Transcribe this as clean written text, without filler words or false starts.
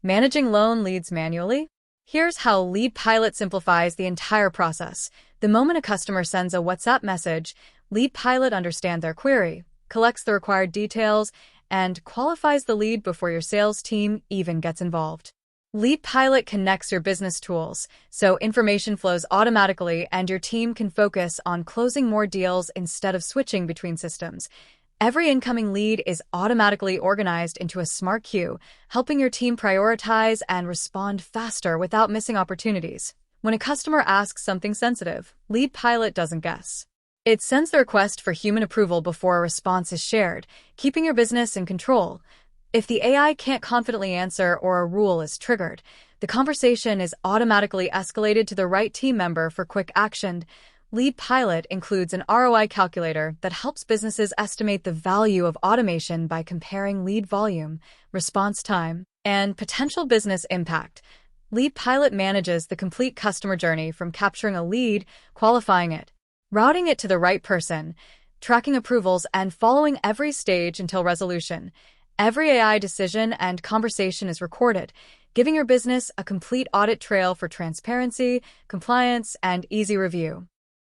Managing loan leads manually? Here's how LeadPilot simplifies the entire process. The moment a customer sends a WhatsApp message, LeadPilot understands their query, collects the required details, and qualifies the lead before your sales team even gets involved. LeadPilot connects your business tools, so information flows automatically and your team can focus on closing more deals instead of switching between systems. Every incoming lead is automatically organized into a smart queue, helping your team prioritize and respond faster without missing opportunities. When a customer asks something sensitive, LeadPilot doesn't guess. It sends the request for human approval before a response is shared, keeping your business in control. If the AI can't confidently answer or a rule is triggered, the conversation is automatically escalated to the right team member for quick action. LeadPilot includes an ROI calculator that helps businesses estimate the value of automation by comparing lead volume, response time, and potential business impact. LeadPilot manages the complete customer journey from capturing a lead, qualifying it, routing it to the right person, tracking approvals, and following every stage until resolution. Every AI decision and conversation is recorded, giving your business a complete audit trail for transparency, compliance, and easy review.